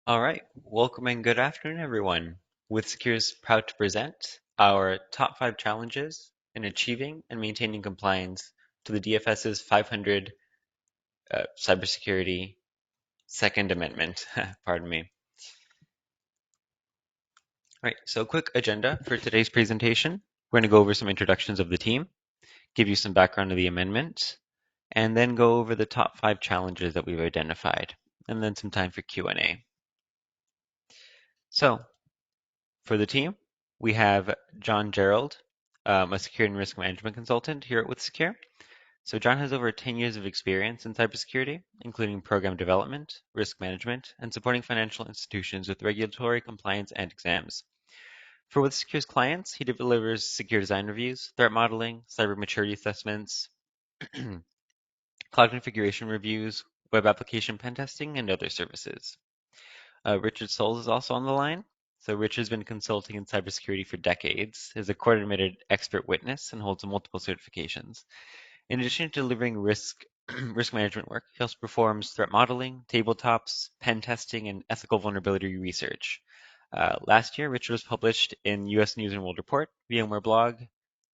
All right, welcome and good afternoon, everyone. WithSecure is proud to present our top 5 challenges in achieving and maintaining compliance to the DFS's 500 Cybersecurity Second Amendment. Pardon me. All right, so quick agenda for today's presentation. We're going to go over some introductions of the team, give you some background of the amendment, and then go over the top 5 challenges that we've identified, and then some time for Q&A. So, for the team, we have John Gerald, a security and risk management consultant here at WithSecure. So John has over 10 years of experience in cybersecurity, including program development, risk management, and supporting financial institutions with regulatory compliance and exams. For WithSecure's clients, he delivers secure design reviews, threat modeling, cyber maturity assessments, cloud configuration reviews, web application pen testing, and other services. Richard Souls is also on the line. So Richard's been consulting in cybersecurity for decades, is a court-admitted expert witness, and holds multiple certifications. In addition to delivering risk management work, he also performs threat modeling, tabletops, pen testing, and ethical vulnerability research. Last year, Richard was published in US News and World Report, VMware Blog,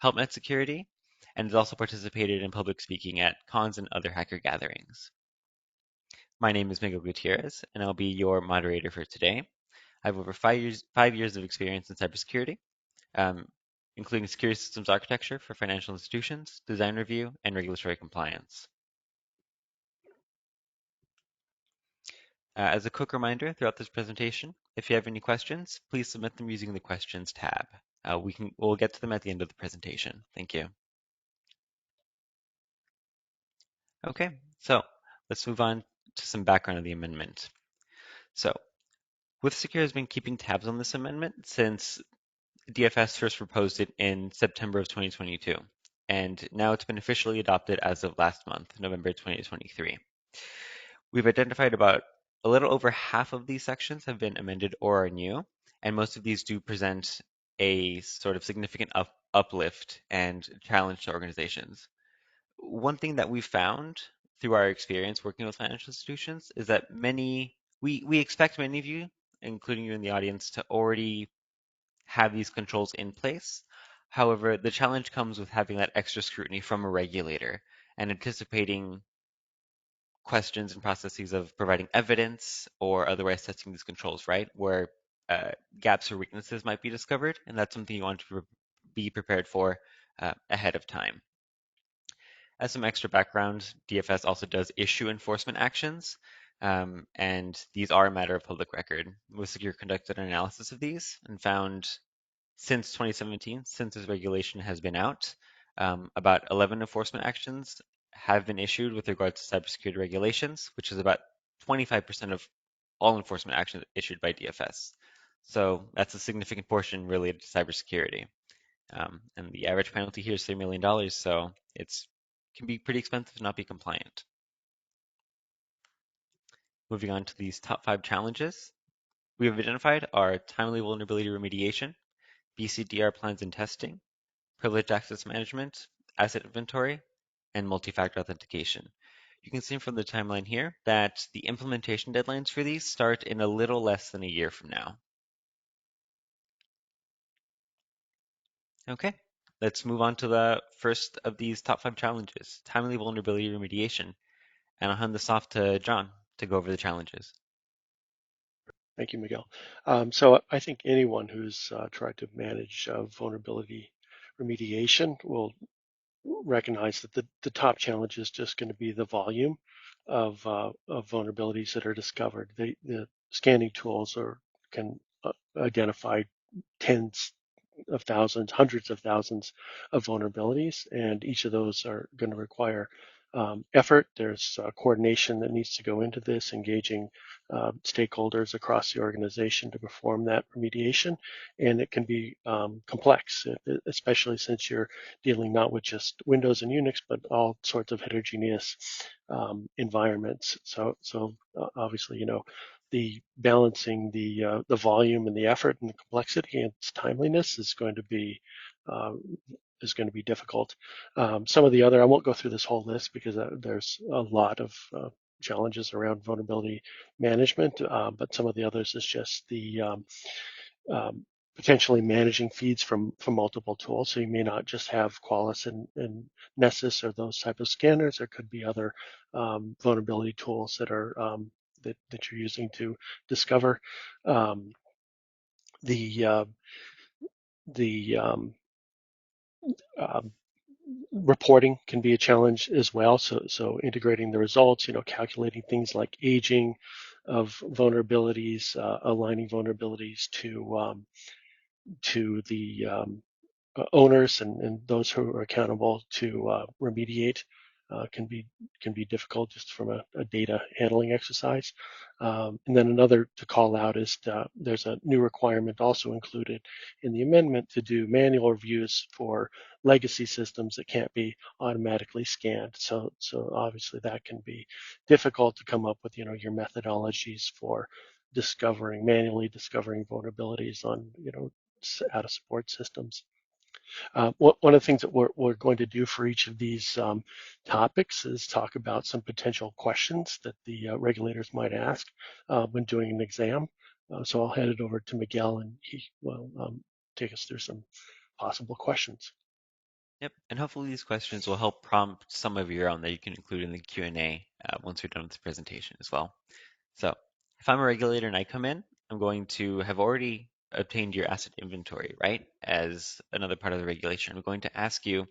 HelpNet Security, and has also participated in public speaking at cons and other hacker gatherings. My name is Miguel Gutierrez, and I'll be your moderator for today. I have over 5 years of experience in cybersecurity, um, including security systems architecture for financial institutions, design review, and regulatory compliance. As a quick reminder throughout this presentation, if you have any questions, please submit them using the questions tab. We'll get to them at the end of the presentation. Thank you. Okay, so let's move on to some background of the amendment. So, WithSecure has been keeping tabs on this amendment since DFS first proposed it in September of 2022, and now it's been officially adopted as of last month, November 2023. We've identified about a little over half of these sections have been amended or are new, and most of these do present a sort of significant uplift and challenge to organizations. One thing that we've found through our experience working with financial institutions is that we expect many of you, including you in the audience, to already have these controls in place. However, the challenge comes with having that extra scrutiny from a regulator and anticipating questions and processes of providing evidence or otherwise testing these controls, right? Where gaps or weaknesses might be discovered, and that's something you want to be prepared for ahead of time. As some extra background, DFS also does issue enforcement actions, and these are a matter of public record. WithSecure conducted an analysis of these and found since 2017, since this regulation has been out, about 11 enforcement actions have been issued with regards to cybersecurity regulations, which is about 25% of all enforcement actions issued by DFS. So that's a significant portion related to cybersecurity. And the average penalty here is $3 million, so it can be pretty expensive to not be compliant. Moving on to these top 5 challenges, we have identified our timely vulnerability remediation, BCDR plans and testing, privileged access management, asset inventory, and multi-factor authentication. You can see from the timeline here that the implementation deadlines for these start in a little less than a year from now. Okay, let's move on to the first of these top 5 challenges, timely vulnerability remediation. And I'll hand this off to John to go over the challenges. Thank you, Miguel. So I think anyone who's tried to manage vulnerability remediation will recognize that the top challenge is just going to be the volume of vulnerabilities that are discovered. The scanning tools can identify tens of thousands, hundreds of thousands of vulnerabilities, and each of those are going to require effort. There's coordination that needs to go into this, engaging stakeholders across the organization to perform that remediation, and it can be complex, especially since you're dealing not with just Windows and Unix, but all sorts of heterogeneous environments. So obviously, the balancing the volume and the effort and the complexity and its timeliness uh, is going to be difficult. Some of the other, I won't go through this whole list because there's a lot of challenges around vulnerability management, but some of the others is just the um, potentially managing feeds from multiple tools. So you may not just have Qualys and Nessus or those type of scanners. There could be other vulnerability tools that are that you're using to discover. Um, the uh, the um, reporting can be a challenge as well. So integrating the results, calculating things like aging of vulnerabilities, aligning vulnerabilities to the owners and those who are accountable to remediate can be difficult just from a data handling exercise. And then another to call out is there's a new requirement also included in the amendment to do manual reviews for legacy systems that can't be automatically scanned. So obviously that can be difficult to come up with your methodologies for manually discovering vulnerabilities on out of support systems. One of the things that we're going to do for each of these topics is talk about some potential questions that the regulators might ask when doing an exam. So I'll hand it over to Miguel, and he will take us through some possible questions. Yep, and hopefully these questions will help prompt some of your own that you can include in the Q&A once we're done with the presentation as well. So if I'm a regulator and I come in, I'm going to have already obtained your asset inventory, right? As another part of the regulation, I'm going to ask you,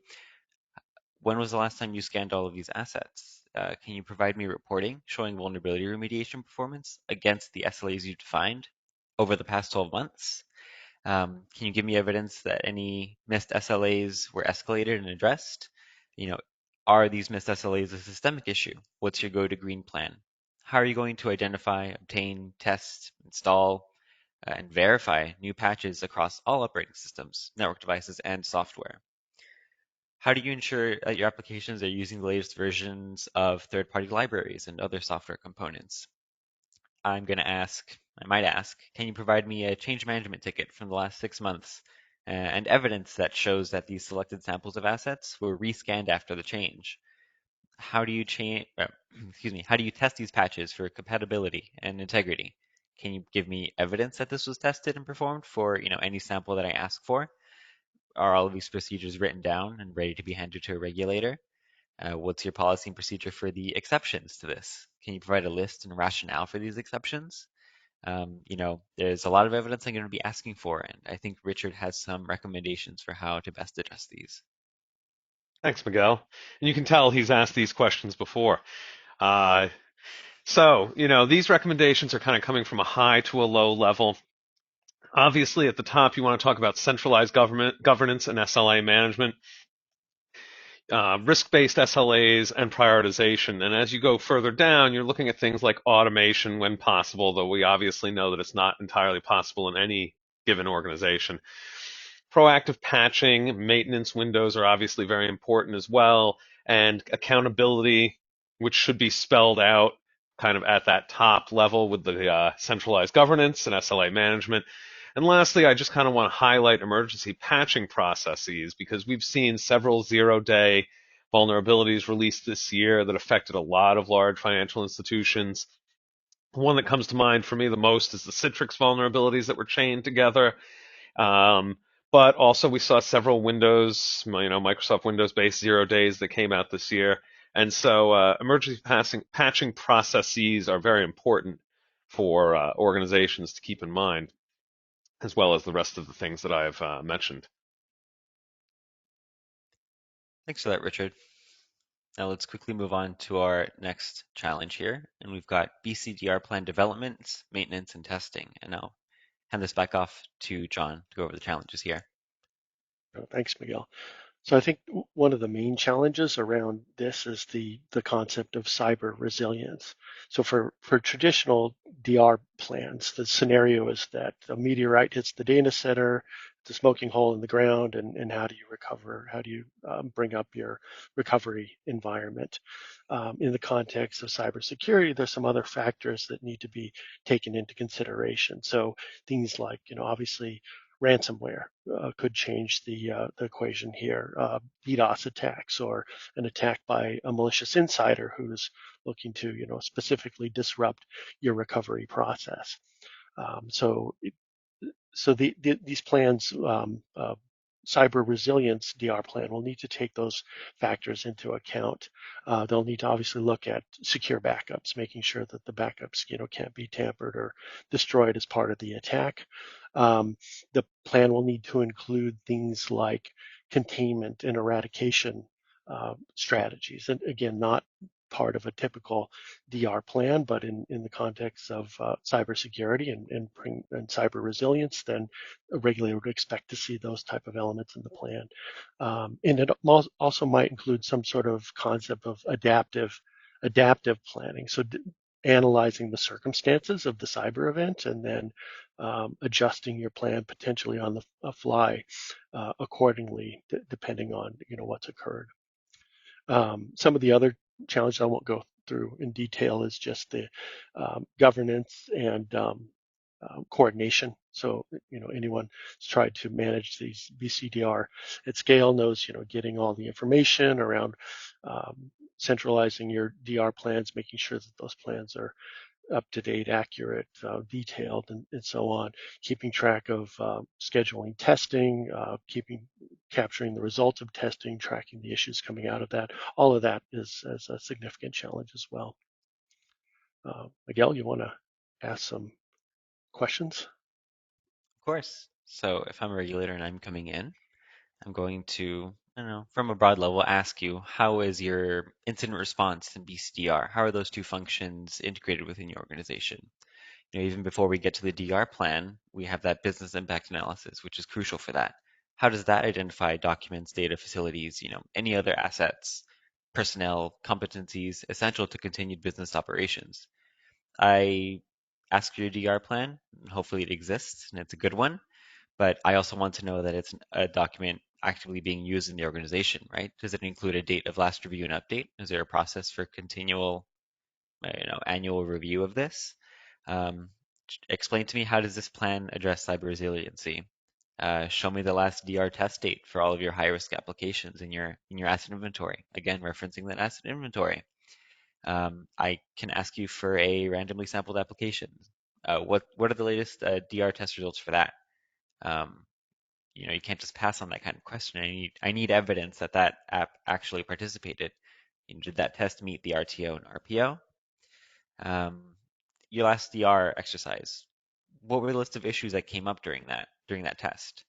when was the last time you scanned all of these assets? Can you provide me reporting showing vulnerability remediation performance against the SLAs you defined over the past 12 months? Can you give me evidence that any missed SLAs were escalated and addressed? You know, are these missed SLAs a systemic issue? What's your go to green plan? How are you going to identify, obtain, test, install, and verify new patches across all operating systems, network devices, and software? How do you ensure that your applications are using the latest versions of third-party libraries and other software components? I might ask, can you provide me a change management ticket from the last 6 months and evidence that shows that these selected samples of assets were rescanned after the change? How do you excuse me, how do you test these patches for compatibility and integrity? Can you give me evidence that this was tested and performed for, any sample that I ask for? Are all of these procedures written down and ready to be handed to a regulator? What's your policy and procedure for the exceptions to this? Can you provide a list and rationale for these exceptions? There's a lot of evidence I'm going to be asking for, and I think Richard has some recommendations for how to best address these. Thanks, Miguel. And you can tell he's asked these questions before. Uh, these recommendations are kind of coming from a high to a low level. Obviously, at the top, you want to talk about centralized governance and SLA management, risk-based SLAs, and prioritization. And as you go further down, you're looking at things like automation when possible, though we obviously know that it's not entirely possible in any given organization. Proactive patching, maintenance windows are obviously very important as well, and accountability, which should be spelled out kind of at that top level with the centralized governance and SLA management. And lastly, I just kind of want to highlight emergency patching processes because we've seen several zero-day vulnerabilities released this year that affected a lot of large financial institutions. One that comes to mind for me the most is the Citrix vulnerabilities that were chained together. Um, but also we saw several Microsoft Windows-based zero days that came out this year. And so emergency patching processes are very important for organizations to keep in mind, as well as the rest of the things that I've mentioned. Thanks for that, Richard. Now let's quickly move on to our next challenge here. And we've got BCDR plan development, maintenance, and testing. And I'll hand this back off to John to go over the challenges here. Thanks, Miguel. So I think one of the main challenges around this is the concept of cyber resilience. So for traditional DR plans, the scenario is that a meteorite hits the data center, it's a smoking hole in the ground, and how do you recover? How do you bring up your recovery environment? In the context of cybersecurity, there's some other factors that need to be taken into consideration. So things like, obviously ransomware could change the equation here. DDoS attacks or an attack by a malicious insider who's looking to, specifically disrupt your recovery process. So these plans, cyber resilience DR plan, will need to take those factors into account. They'll need to obviously look at secure backups, making sure that the backups, can't be tampered or destroyed as part of the attack. The plan will need to include things like containment and eradication strategies, and again, not part of a typical DR plan, but in the context of cybersecurity and cyber resilience, then a regulator would expect to see those type of elements in the plan. And it also might include some sort of concept of adaptive planning. So analyzing the circumstances of the cyber event and then adjusting your plan potentially on the fly accordingly, depending on what's occurred. Some of the other challenges I won't go through in detail is just the governance and coordination. So, anyone who's tried to manage these BCDR at scale knows, getting all the information around centralizing your DR plans, making sure that those plans are up to date, accurate, detailed, and so on. Keeping track of scheduling testing, capturing the results of testing, tracking the issues coming out of that. All of that is a significant challenge as well. Miguel, you want to ask some questions? Of course. So if I'm a regulator and I'm coming in, I'm going to, I don't know, from a broad level, ask you, how is your incident response and BCDR? How are those two functions integrated within your organization? Even before we get to the DR plan, we have that business impact analysis, which is crucial for that. How does that identify documents, data, facilities, any other assets, personnel, competencies essential to continued business operations? I ask for your DR plan, and hopefully it exists and it's a good one, but I also want to know that it's a document actively being used in the organization, right? Does it include a date of last review and update? Is there a process for continual, annual review of this? Um, Explain to me, how does this plan address cyber resiliency? Show me the last DR test date for all of your high risk applications in your asset inventory. Again, referencing that asset inventory. I can ask you for a randomly sampled application. What are the latest DR test results for that? Um, you can't just pass on that kind of question. I need evidence that that app actually participated. Did that test meet the RTO and RPO? Um, your last DR exercise, what were the list of issues that came up during that test?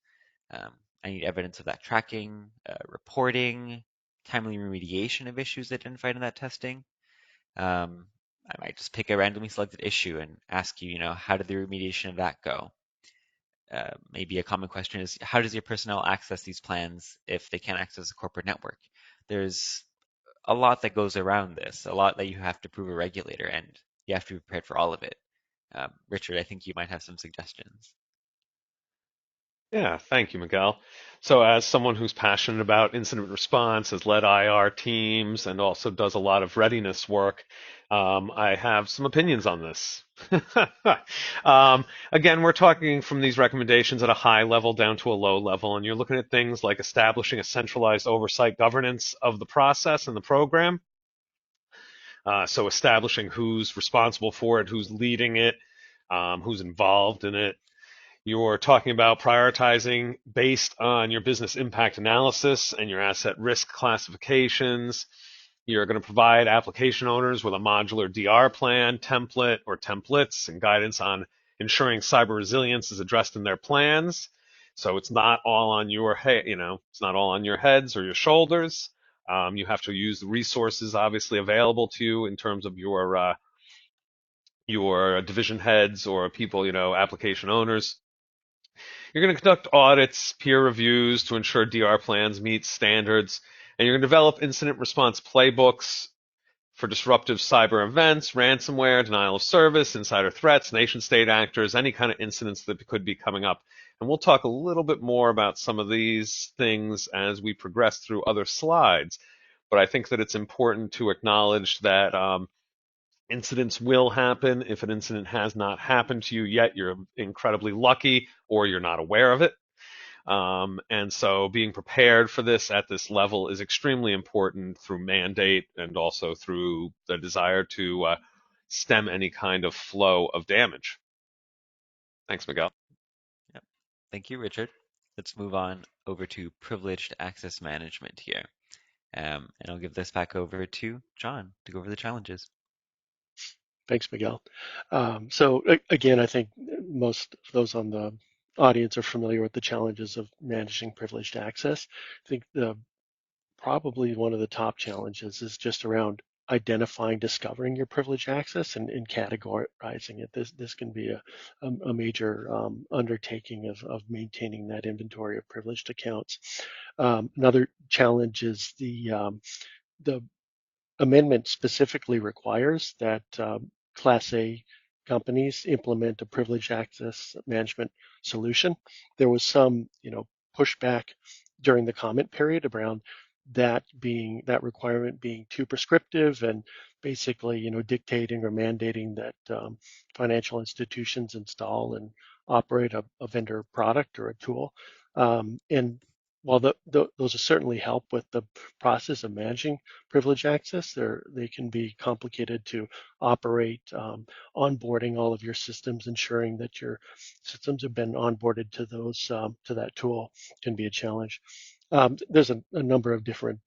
Um, I need evidence of that tracking, reporting, timely remediation of issues identified in that testing. Um, I might just pick a randomly selected issue and ask you, how did the remediation of that go? Maybe a common question is, how does your personnel access these plans if they can't access a corporate network? There's a lot that goes around this, a lot that you have to prove a regulator, and you have to be prepared for all of it. Richard, I think you might have some suggestions. Yeah, thank you, Miguel. So, as someone who's passionate about incident response, has led IR teams, and also does a lot of readiness work, I have some opinions on this. Again, we're talking from these recommendations at a high level down to a low level, and you're looking at things like establishing a centralized oversight governance of the process and the program. So, establishing who's responsible for it, who's leading it, who's involved in it. You're talking about prioritizing based on your business impact analysis and your asset risk classifications. You're going to provide application owners with a modular DR plan, template, or templates, and guidance on ensuring cyber resilience is addressed in their plans. So it's not all on your head, it's not all on your heads or your shoulders. You have to use the resources obviously available to you in terms of your division heads or people, application owners. You're going to conduct audits, peer reviews to ensure DR plans meet standards, and you're going to develop incident response playbooks for disruptive cyber events, ransomware, denial of service, insider threats, nation state actors, any kind of incidents that could be coming up. And we'll talk a little bit more about some of these things as we progress through other slides. But I think that it's important to acknowledge that Incidents will happen. If an incident has not happened to you yet, you're incredibly lucky or you're not aware of it. And so being prepared for this at this level is extremely important through mandate and also through the desire to stem any kind of flow of damage. Thanks, Miguel. Yep. Thank you, Richard. Let's move on over to privileged access management here. And I'll give this back over to John to go over the challenges. Thanks, Miguel. Again, I think most of those on the audience are familiar with the challenges of managing privileged access. I think probably one of the top challenges is just around identifying, discovering your privileged access and categorizing it. This can be a major undertaking of maintaining that inventory of privileged accounts. Another challenge is the amendment specifically requires that Class A companies implement a privileged access management solution. There was some, pushback during the comment period around that requirement being too prescriptive and basically, dictating or mandating that financial institutions install and operate a vendor product or a tool. And while those certainly help with the process of managing privileged access, they can be complicated to operate, onboarding all of your systems, ensuring that your systems have been onboarded to to that tool can be a challenge. There's a number of different,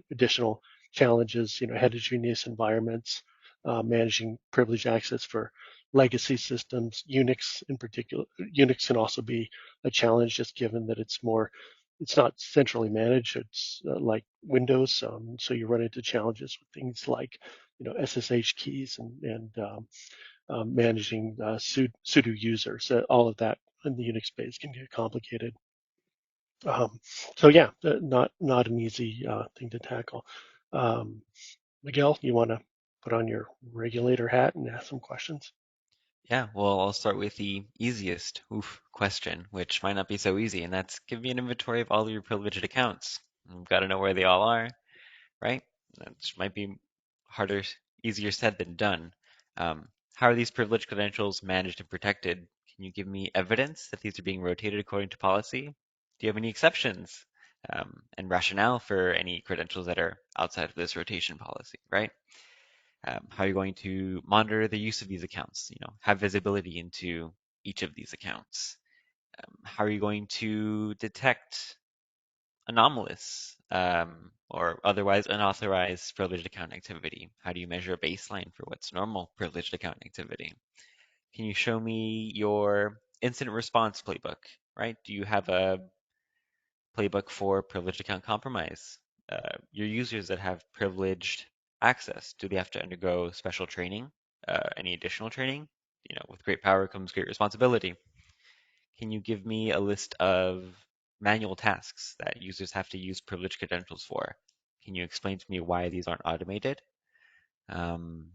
additional challenges, heterogeneous environments, managing privileged access for legacy systems. Unix in particular, Unix can also be a challenge just given that it's not centrally managed. It's like Windows, so you run into challenges with things like, SSH keys and managing sudo users. All of that in the Unix space can get complicated. Um, so yeah, not an easy thing to tackle. Um, Miguel, you want to put on your regulator hat and ask some questions? Yeah, well, I'll start with the easiest question, which might not be so easy, and that's give me an inventory of all of your privileged accounts. We've got to know where they all are, right? That might be harder, easier said than done. How are these privileged credentials managed and protected? Can you give me evidence that these are being rotated according to policy? Do you have any exceptions and rationale for any credentials that are outside of this rotation policy, right? How are you going to monitor the use of these accounts? Have visibility into each of these accounts. How are you going to detect anomalous or otherwise unauthorized privileged account activity? How do you measure a baseline for what's normal privileged account activity? Can you show me your incident response playbook, right? Do you have a playbook for privileged account compromise? Your users that have privileged access, do they have to undergo special training? Any additional training? With great power comes great responsibility. Can you give me a list of manual tasks that users have to use privileged credentials for? Can you explain to me why these aren't automated? Um,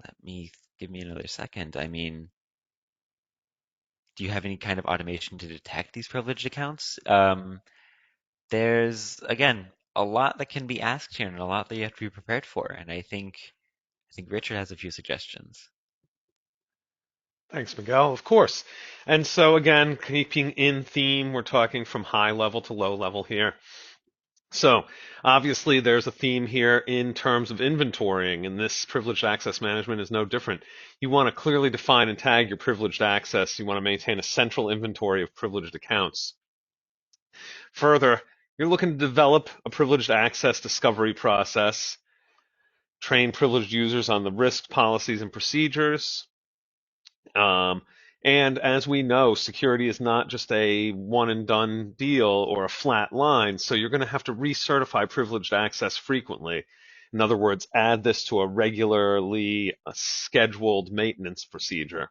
let me give me another second. I mean, do you have any kind of automation to detect these privileged accounts? There's again a lot that can be asked here and a lot that you have to be prepared for. And I think Richard has a few suggestions. Thanks, Miguel. Of course. And so again, keeping in theme, we're talking from high level to low level here. So obviously there's a theme here in terms of inventorying, and this privileged access management is no different. You want to clearly define and tag your privileged access. You want to maintain a central inventory of privileged accounts. Further, you're looking to develop a privileged access discovery process, train privileged users on the risk policies and procedures. Um, and as we know, security is not just a one and done deal or a flat line. So you're going to have to recertify privileged access frequently. In other words, add this to a regularly scheduled maintenance procedure.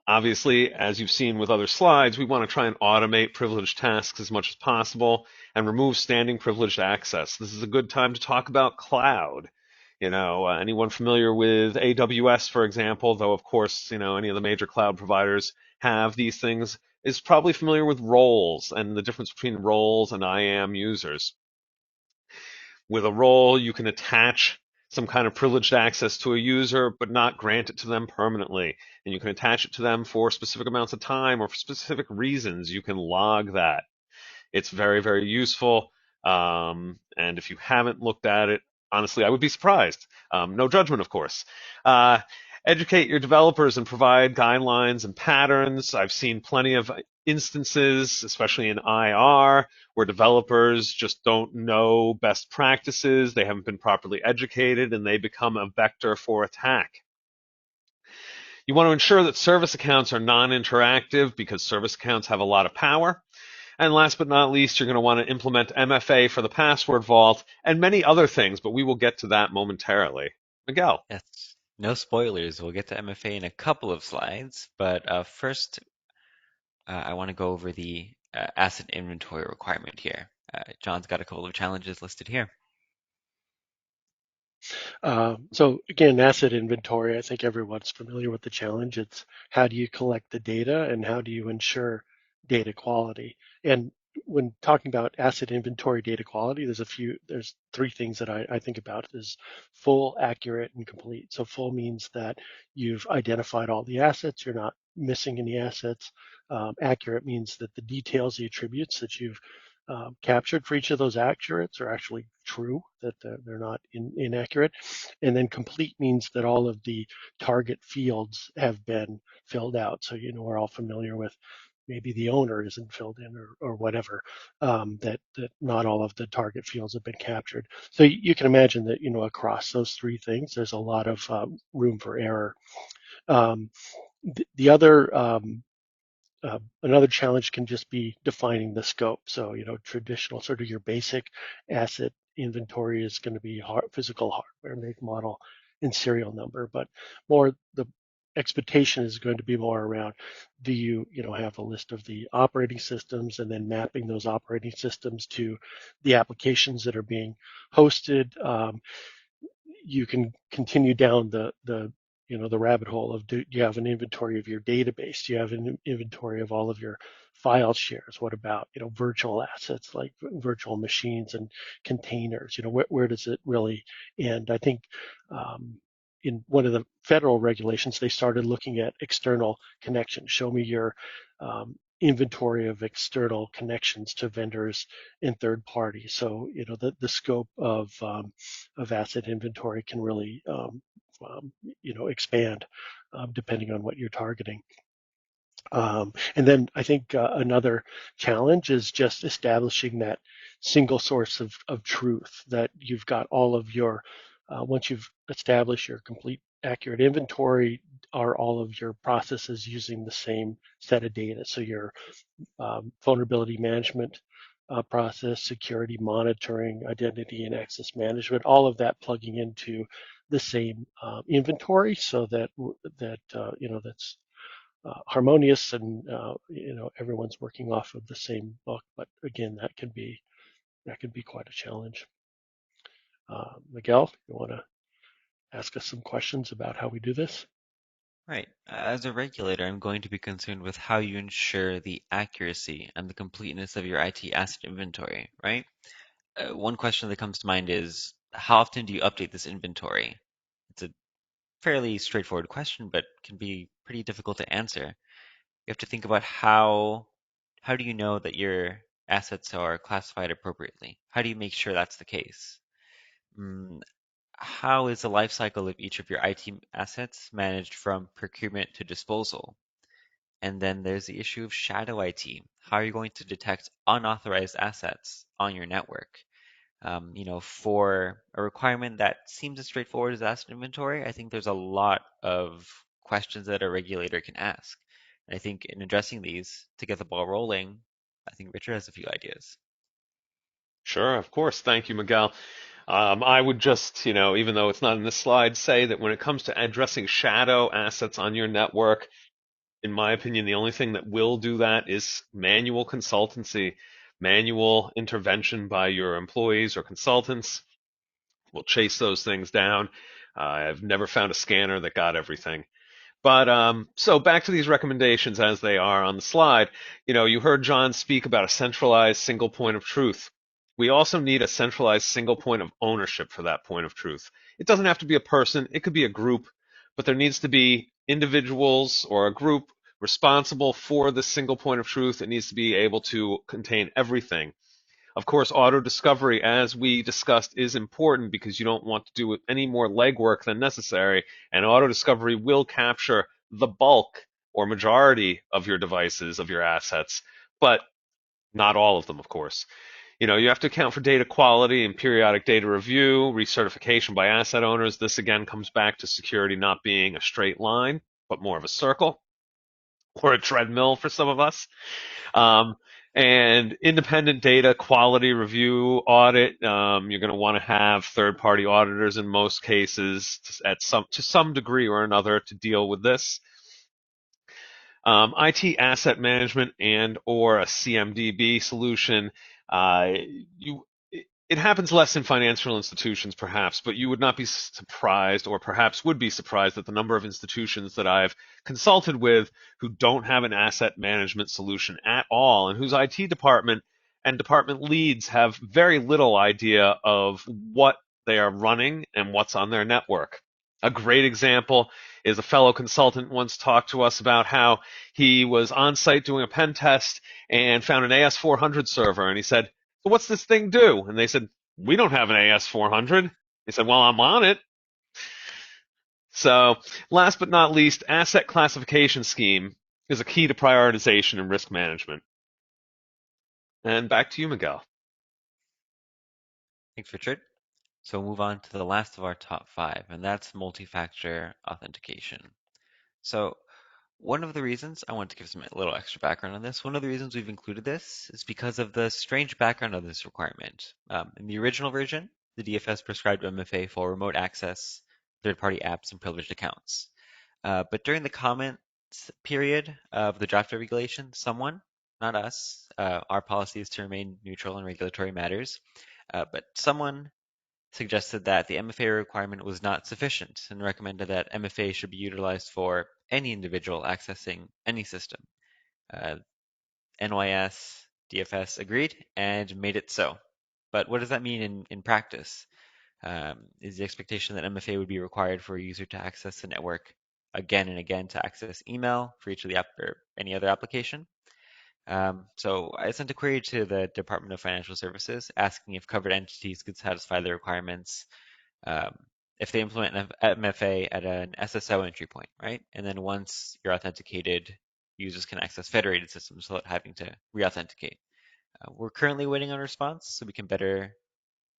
Obviously, as you've seen with other slides, we want to try and automate privileged tasks as much as possible and remove standing privileged access. This is a good time to talk about cloud. Anyone familiar with AWS, for example, though, of course, any of the major cloud providers have these things, is probably familiar with roles and the difference between roles and IAM users. With a role, you can attach some kind of privileged access to a user, but not grant it to them permanently. And you can attach it to them for specific amounts of time or for specific reasons. You can log that. It's very, very useful. And if you haven't looked at it, honestly, I would be surprised. No judgment, of course. Uh, Educate your developers and provide guidelines and patterns. I've seen plenty of instances, especially in IR, where developers just don't know best practices. They haven't been properly educated and they become a vector for attack. You want to ensure that service accounts are non-interactive because service accounts have a lot of power. And last but not least, you're going to want to implement MFA for the password vault and many other things, but we will get to that momentarily. Miguel. Yes. No spoilers. We'll get to MFA in a couple of slides, but first, I want to go over the asset inventory requirement here. John's got a couple of challenges listed here. So again, asset inventory, I think everyone's familiar with the challenge. It's how do you collect the data and how do you ensure data quality? And when talking about asset inventory data quality, there's three things that I think about is full, accurate, and complete. So full means that you've identified all the assets, you're not missing any assets. Accurate means that the details, the attributes that you've captured for each of those accurates are actually true, that they're not inaccurate. And then complete means that all of the target fields have been filled out. So, we're all familiar with maybe the owner isn't filled in or whatever, that not all of the target fields have been captured. So you can imagine that, across those three things, there's a lot of room for error. Um, the other Another challenge can just be defining the scope. So, traditional sort of your basic asset inventory is going to be physical hardware, make, model, and serial number. But more the expectation is going to be more around, do you have a list of the operating systems and then mapping those operating systems to the applications that are being hosted. You can continue down the rabbit hole of, do you have an inventory of your database? Do you have an inventory of all of your file shares? What about virtual assets like virtual machines and containers? Where does it really end? I think in one of the federal regulations, they started looking at external connections. Show me your inventory of external connections to vendors and third parties. So the scope of asset inventory can really expand depending on what you're targeting. And then I think another challenge is just establishing that single source of truth, that you've got all of your, once you've established your complete accurate inventory, are all of your processes using the same set of data. So your vulnerability management process, security monitoring, identity and access management, all of that plugging into the same inventory, so that's harmonious and everyone's working off of the same book. But again, that can be quite a challenge. Miguel, you want to ask us some questions about how we do this? Right. As a regulator, I'm going to be concerned with how you ensure the accuracy and the completeness of your IT asset inventory, right? One question that comes to mind is, how often do you update this inventory? It's a fairly straightforward question, but can be pretty difficult to answer. You have to think about how do you know that your assets are classified appropriately? How do you make sure that's the case? Mm, how is the life cycle of each of your IT assets managed from procurement to disposal? And then there's the issue of shadow IT. How are you going to detect unauthorized assets on your network? For a requirement that seems as straightforward as asset inventory, I think there's a lot of questions that a regulator can ask. And I think in addressing these to get the ball rolling, I think Richard has a few ideas. Sure, of course. Thank you, Miguel. I would just, even though it's not in this slide, say that when it comes to addressing shadow assets on your network, in my opinion, the only thing that will do that is manual consultancy, manual intervention by your employees or consultants will chase those things down. I've never found a scanner that got everything. But so back to these recommendations as they are on the slide. You heard John speak about a centralized single point of truth. We also need a centralized single point of ownership for that point of truth. It doesn't have to be a person, it could be a group, but there needs to be individuals or a group responsible for the single point of truth. It needs to be able to contain everything. Of course, auto discovery, as we discussed, is important because you don't want to do any more legwork than necessary, and auto discovery will capture the bulk or majority of your devices, of your assets, but not all of them, of course. You have to account for data quality and periodic data review, recertification by asset owners. This again comes back to security not being a straight line, but more of a circle or a treadmill for some of us. Um, and independent data quality review audit. You're going to want to have third-party auditors in most cases to some degree or another to deal with this. IT asset management and or a CMDB solution. Uh, you it happens less in financial institutions, perhaps, but you would not be surprised, or perhaps would be surprised, at the number of institutions that I've consulted with who don't have an asset management solution at all, and whose IT department and department leads have very little idea of what they are running and what's on their network. A great example is a fellow consultant once talked to us about how he was on site doing a pen test and found an AS400 server, and he said, "So what's this thing do?" And they said, "We don't have an AS400." He said, "Well, I'm on it." So last but not least, asset classification scheme is a key to prioritization and risk management. And back to you, Miguel. Thanks, Richard. So we'll move on to the last of our top five, and that's multi-factor authentication. So one of the reasons I want to give some a little extra background on this, one of the reasons we've included this is because of the strange background of this requirement. In the original version, the DFS prescribed MFA for remote access, third-party apps, and privileged accounts. But during the comment period of the draft regulation, someone, not us, our policy is to remain neutral in regulatory matters, but someone suggested that the MFA requirement was not sufficient and recommended that MFA should be utilized for any individual accessing any system. Uh, NYS DFS agreed and made it so. But what does that mean in practice? Is the expectation that MFA would be required for a user to access the network again and again to access email for each of the app or any other application? So I sent a query to the Department of Financial Services asking if covered entities could satisfy the requirements um, if they implement an MFA at an SSO entry point, right? And then once you're authenticated, users can access federated systems without having to re-authenticate. We're currently waiting on a response so we can better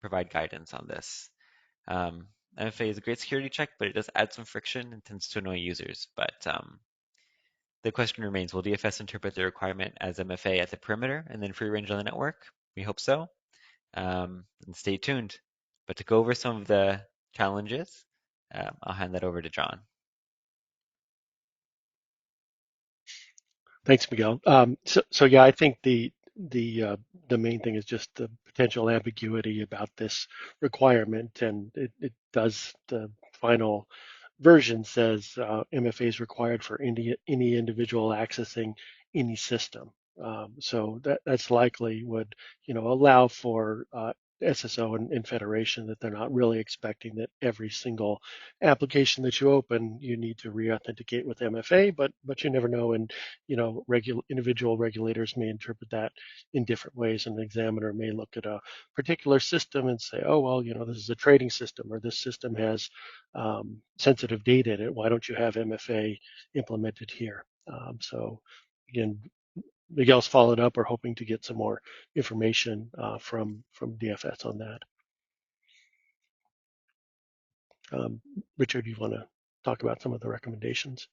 provide guidance on this. MFA is a great security check, but it does add some friction and tends to annoy users. But the question remains, will DFS interpret the requirement as MFA at the perimeter and then free range on the network? We hope so. And stay tuned. But to go over some of the challenges, I'll hand that over to John. Thanks, Miguel. So yeah, I think the main thing is just the potential ambiguity about this requirement, and it does the final version says MFA is required for any individual accessing any system. So that's likely would allow for SSO and Federation that they're not really expecting that every single application that you open you need to re-authenticate with MFA, but you never know, and individual regulators may interpret that in different ways. An examiner may look at a particular system and say, oh well, this is a trading system, or this system has sensitive data in it. Why don't you have MFA implemented here? So again, Miguel's followed up. We're hoping to get some more information from DFS on that. Richard, do you want to talk about some of the recommendations?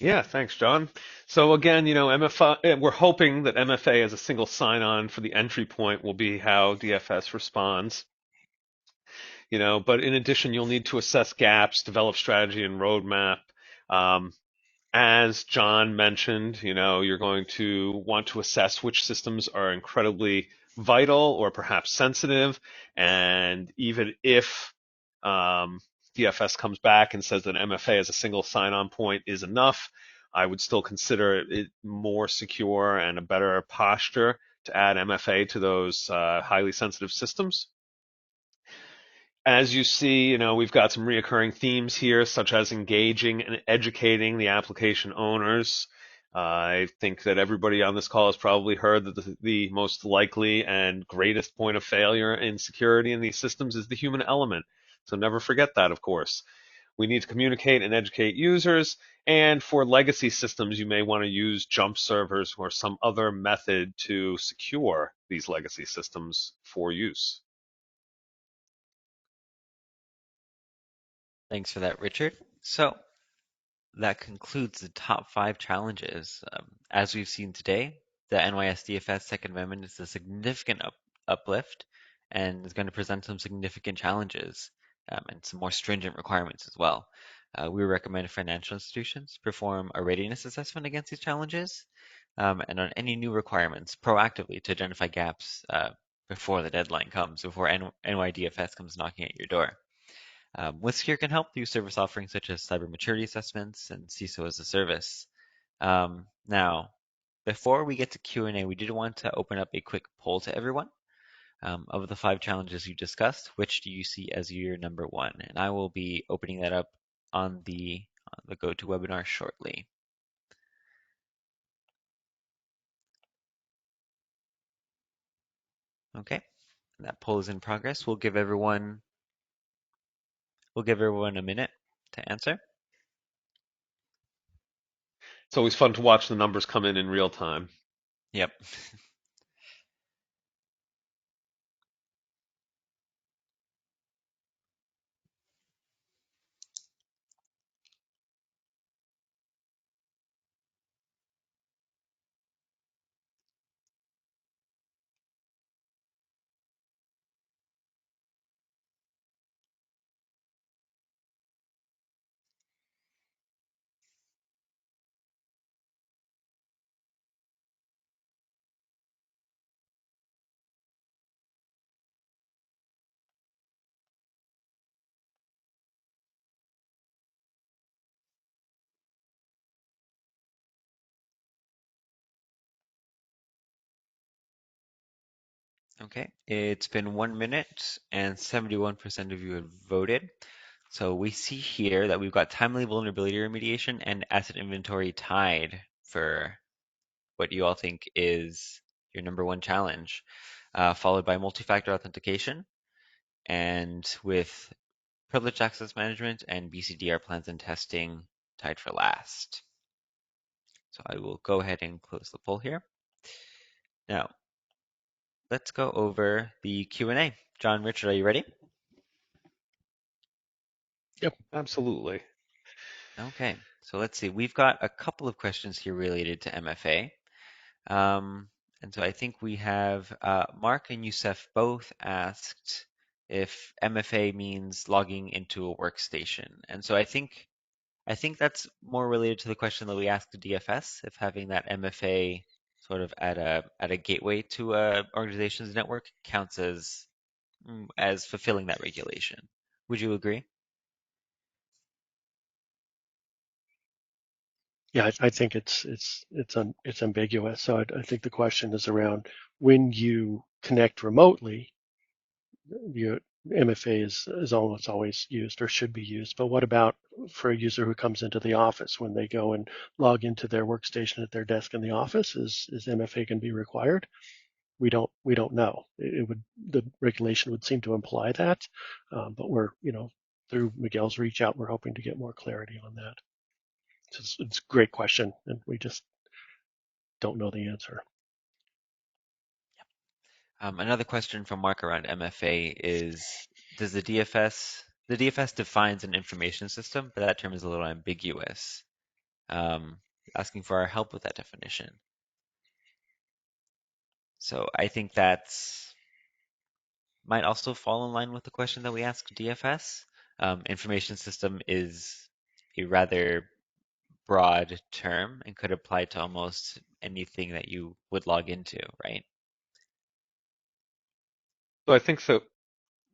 Yeah, thanks, John. So again, MFA, we're hoping that MFA as a single sign-on for the entry point will be how DFS responds. But in addition, you'll need to assess gaps, develop strategy and roadmap. Um, as John mentioned, you're going to want to assess which systems are incredibly vital or perhaps sensitive. And even if DFS comes back and says that MFA as a single sign-on point is enough, I would still consider it more secure and a better posture to add MFA to those highly sensitive systems. As you see, we've got some reoccurring themes here, such as engaging and educating the application owners. I think that everybody on this call has probably heard that the most likely and greatest point of failure in security in these systems is the human element. So never forget that, of course. We need to communicate and educate users. And for legacy systems, you may want to use jump servers or some other method to secure these legacy systems for use. Thanks for that, Richard. So that concludes the top 5 challenges. As we've seen today, the NYS DFS Second Amendment is a significant uplift and is going to present some significant challenges and some more stringent requirements as well. We recommend financial institutions perform a readiness assessment against these challenges and on any new requirements proactively to identify gaps before the deadline comes, before NYDFS comes knocking at your door. WithSecure can help through service offerings such as cyber maturity assessments and CISO as a service. Now, before we get to Q&A, we did want to open up a quick poll to everyone. Of the 5 challenges you discussed, which do you see as your number one? And I will be opening that up on the GoToWebinar shortly. Okay, and that poll is in progress. We'll give everyone a minute to answer. It's always fun to watch the numbers come in real time. Yep. Okay, it's been 1 minute and 71% of you have voted. So we see here that we've got timely vulnerability remediation and asset inventory tied for what you all think is your number one challenge, followed by multi-factor authentication and with privileged access management and BCDR plans and testing tied for last. So I will go ahead and close the poll here. Now, let's go over the Q&A. John, Richard, are you ready? Yep. Absolutely. Okay, so let's see. We've got a couple of questions here related to MFA. And so I think we have Mark and Youssef both asked if MFA means logging into a workstation. And so I think that's more related to the question that we asked the DFS, if having that MFA sort of at a gateway to a organization's network counts as fulfilling that regulation. Would you agree? Yeah, I think it's ambiguous. So I think the question is around when you connect remotely, you MFA is almost always used or should be used. But what about for a user who comes into the office when they go and log into their workstation at their desk in the office? Is MFA going to be required? We don't know. It would the regulation would seem to imply that, but we're through Miguel's reach out, we're hoping to get more clarity on that. It's a great question, and we just don't know the answer. Another question from Mark around MFA is, does the DFS defines an information system, but that term is a little ambiguous. Um, Asking for our help with that definition. So I think that's might also fall in line with the question that we asked DFS. Information system is a rather broad term and could apply to almost anything that you would log into, right? So I think so.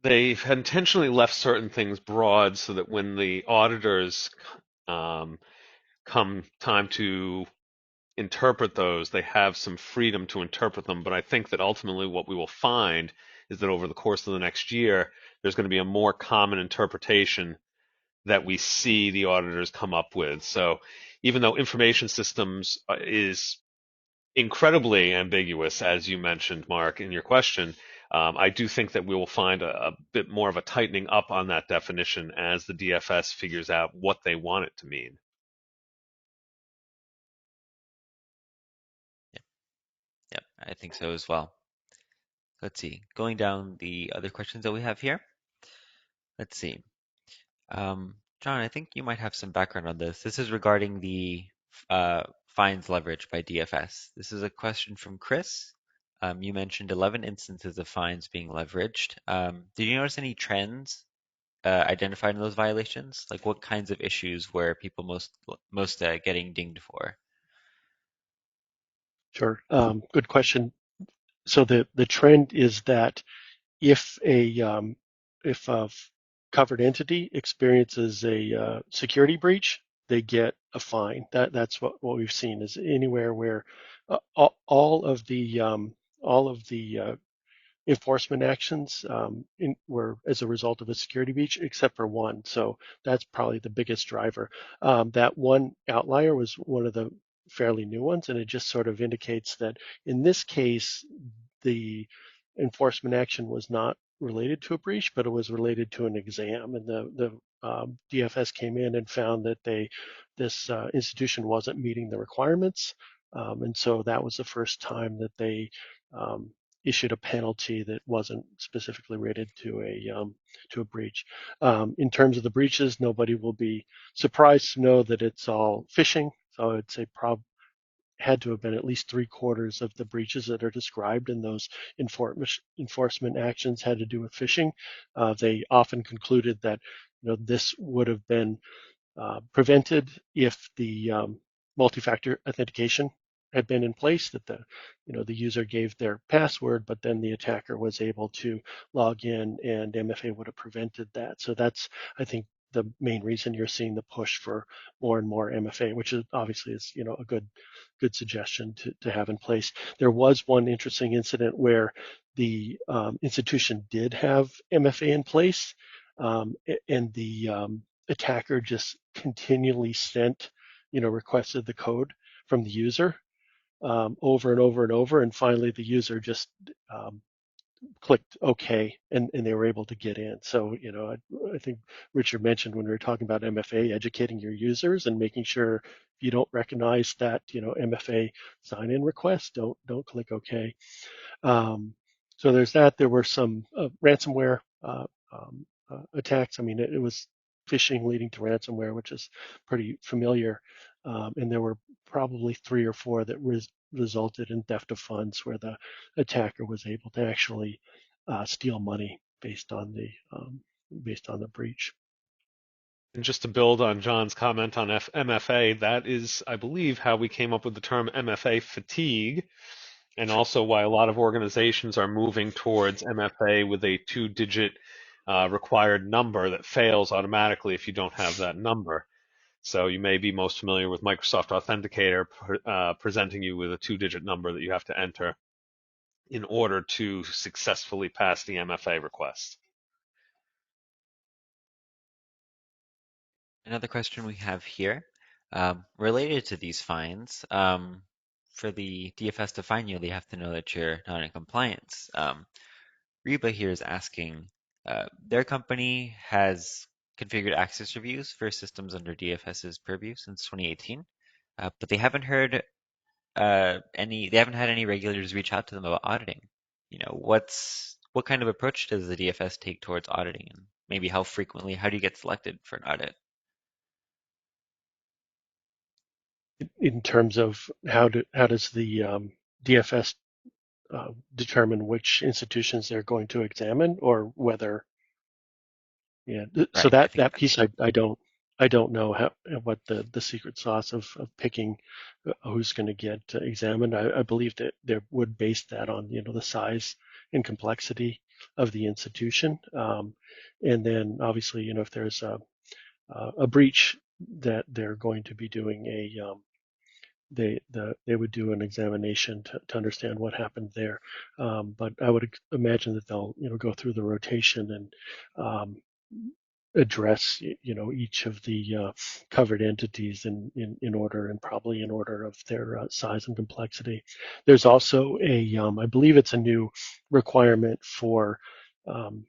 They've intentionally left certain things broad so that when the auditors um, come time to interpret those. They have some freedom to interpret them, but I think that ultimately what we will find is that over the course of the next year, there's going to be a more common interpretation that we see the auditors come up with. So even though information systems is incredibly ambiguous, as you mentioned, Mark, in your question, I do think that we will find a bit more of a tightening up on that definition as the DFS figures out what they want it to mean. Yeah, yeah, I think so as well. Let's see. Going down the other questions that we have here. Let's see. John, I think you might have some background on this. This is regarding the fines leverage by DFS. This is a question from Chris. You mentioned 11 instances of fines being leveraged. Did you notice any trends identified in those violations? Like what kinds of issues were people most getting dinged for? Sure. Good question. So the trend is that if a covered entity experiences a security breach, they get a fine. That's what we've seen is anywhere where all of the enforcement actions were as a result of a security breach, except for one. So that's probably the biggest driver. That one outlier was one of the fairly new ones, and it just sort of indicates that in this case, the enforcement action was not related to a breach, but it was related to an exam. And the DFS came in and found that this institution wasn't meeting the requirements, and so that was the first time that they um, issued a penalty that wasn't specifically related to a breach. In terms of the breaches, nobody will be surprised to know that it's all phishing. So I'd say had to have been at least three-quarters of the breaches that are described in those enforcement actions had to do with phishing. They often concluded that this would have been prevented if the multi-factor authentication had been in place, that the user gave their password, but then the attacker was able to log in, and MFA would have prevented that. So that's, I think, the main reason you're seeing the push for more and more MFA, which is obviously is a good suggestion to have in place. There was one interesting incident where the institution did have MFA in place, and the attacker just continually sent, requested the code from the user over and over and over, and finally the user just clicked OK, and they were able to get in. So, I think Richard mentioned when we were talking about MFA, educating your users and making sure if you don't recognize that, MFA sign-in request, don't click OK. So there's that. There were some ransomware attacks. I mean, it was phishing leading to ransomware, which is pretty familiar. And there were probably three or four that resulted in theft of funds, where the attacker was able to actually steal money based on the breach. And just to build on John's comment on MFA, that is, I believe, how we came up with the term MFA fatigue, and also why a lot of organizations are moving towards MFA with a two-digit required number that fails automatically if you don't have that number. So you may be most familiar with Microsoft Authenticator presenting you with a two-digit number that you have to enter in order to successfully pass the MFA request. Another question we have here, related to these fines. For the DFS to fine you, they have to know that you're not in compliance. Reba here is asking, their company has configured access reviews for systems under DFS's purview since 2018, but they haven't had any regulators reach out to them about auditing. What kind of approach does the DFS take towards auditing, and maybe how frequently, how do you get selected for an audit? In terms of how does the DFS determine which institutions they're going to examine, or whether, yeah. So Right, I think that that's piece I don't know what the secret sauce of picking who's going to get examined. I believe that they would base that on the size and complexity of the institution, and then obviously if there's a breach, that they're going to be doing they would do an examination to understand what happened there. But I would imagine that they'll go through the rotation and address each of the covered entities in order, and probably in order of their size and complexity. There's also I believe it's a new requirement for um,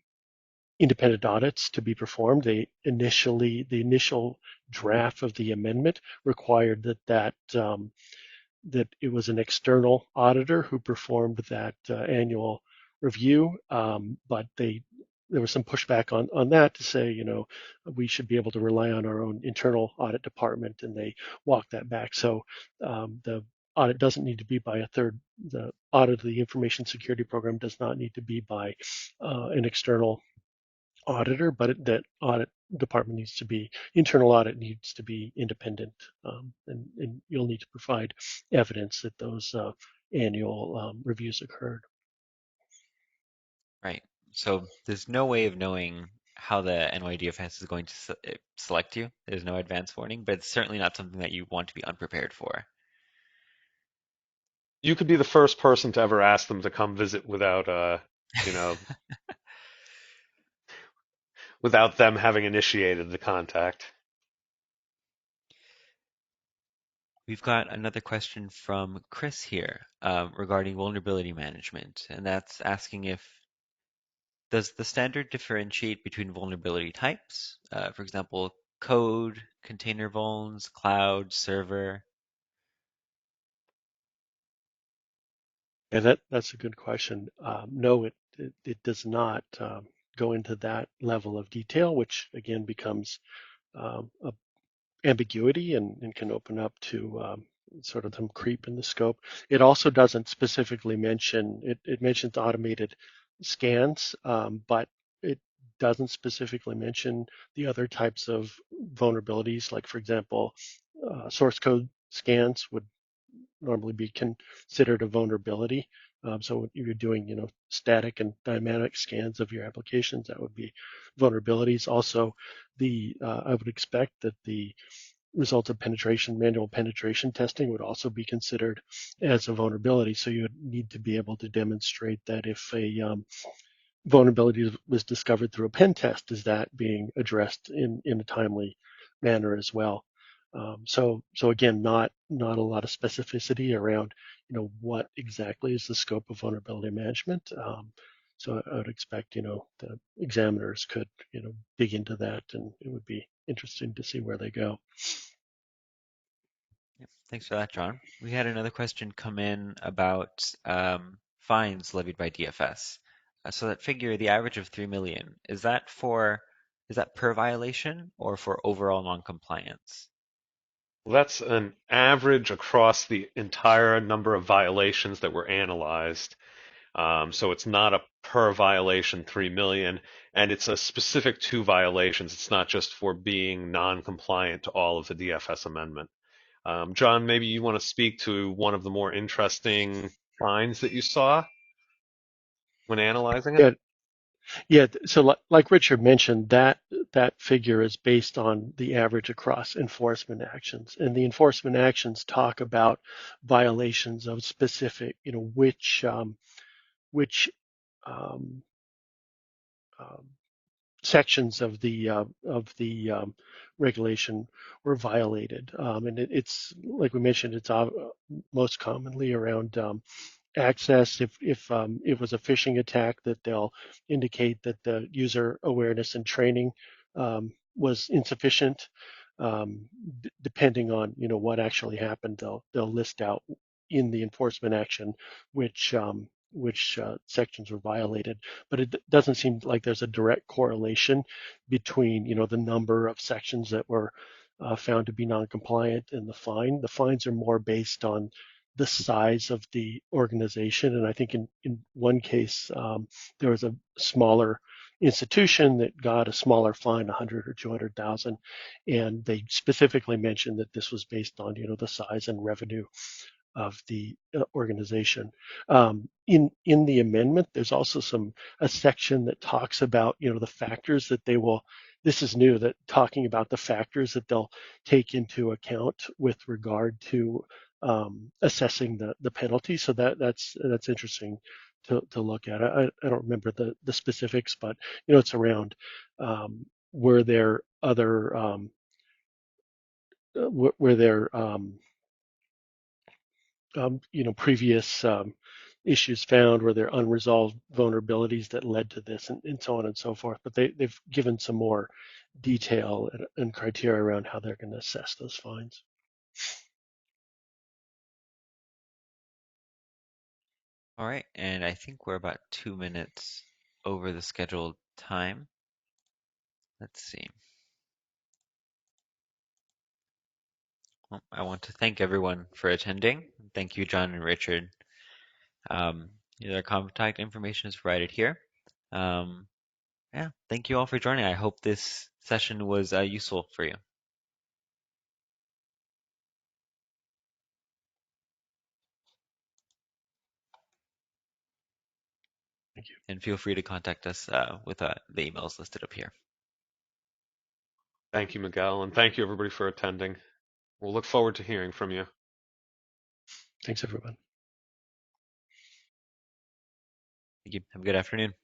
independent audits to be performed. The initial draft of the amendment required that it was an external auditor who performed that annual review, but there was some pushback on that to say, we should be able to rely on our own internal audit department, and they walked that back. So the audit doesn't need to be by a third. The audit of the information security program does not need to be by an external auditor, but that audit department needs to be, internal audit needs to be independent, and you'll need to provide evidence that those annual reviews occurred. Right. So there's no way of knowing how the NYDFS is going to select you. There's no advance warning, but it's certainly not something that you want to be unprepared for. You could be the first person to ever ask them to come visit without, you know, without them having initiated the contact. We've got another question from Chris here regarding vulnerability management, and that's asking if does the standard differentiate between vulnerability types? For example, code, container vulns, cloud, server. And that's a good question. No, it does not go into that level of detail, which again becomes a ambiguity, and can open up to sort of some creep in the scope. It also doesn't specifically mention, it mentions automated scans, but it doesn't specifically mention the other types of vulnerabilities. Like, for example, source code scans would normally be considered a vulnerability. So if you're doing, static and dynamic scans of your applications, that would be vulnerabilities. Also, I would expect that the results of penetration, manual penetration testing would also be considered as a vulnerability. So you would need to be able to demonstrate that if a vulnerability was discovered through a pen test, is that being addressed in a timely manner as well. So again, not a lot of specificity around what exactly is the scope of vulnerability management. So I would expect the examiners could dig into that, and it would be interesting to see where they go. Yep, thanks for that, John. We had another question come in about fines levied by DFS. So that figure, the average of 3 million, is that per violation or for overall non-compliance? Well, that's an average across the entire number of violations that were analyzed. So it's not a per violation 3 million, and it's a specific to violations. It's not just for being non-compliant to all of the DFS amendment. John, maybe you want to speak to one of the more interesting fines that you saw when analyzing it? Yeah, yeah. So like Richard mentioned, that figure is based on the average across enforcement actions, and the enforcement actions talk about violations of specific, which um, um, sections of the regulation were violated. And it's like we mentioned, it's most commonly around access. If it was a phishing attack, that they'll indicate that the user awareness and training was insufficient. Depending on what actually happened, they'll list out in the enforcement action which sections were violated. But it doesn't seem like there's a direct correlation between the number of sections that were found to be non-compliant and the fine. The fines are more based on the size of the organization. And I think in one case, there was a smaller institution that got a smaller fine, 100 or 200,000, and they specifically mentioned that this was based on the size and revenue of the organization. In the amendment, there's also a section that talks about the factors that they will. This is new, that talking about the factors that they'll take into account with regard to assessing the penalty. So that's interesting to look at. I don't remember the specifics, but it's around were there other were there previous issues found? Were there unresolved vulnerabilities that led to this, and so on and so forth? But they've given some more detail and criteria around how they're going to assess those fines. All right, and I think we're about 2 minutes over the scheduled time. Let's see. Well, I want to thank everyone for attending. Thank you, John and Richard. Um, their contact information is provided here. Um, yeah, thank you all for joining. I hope this session was useful for you. Thank you. And feel free to contact us with the emails listed up here. Thank you, Miguel, and thank you everybody for attending. We'll look forward to hearing from you. Thanks, everyone. Thank you. Have a good afternoon.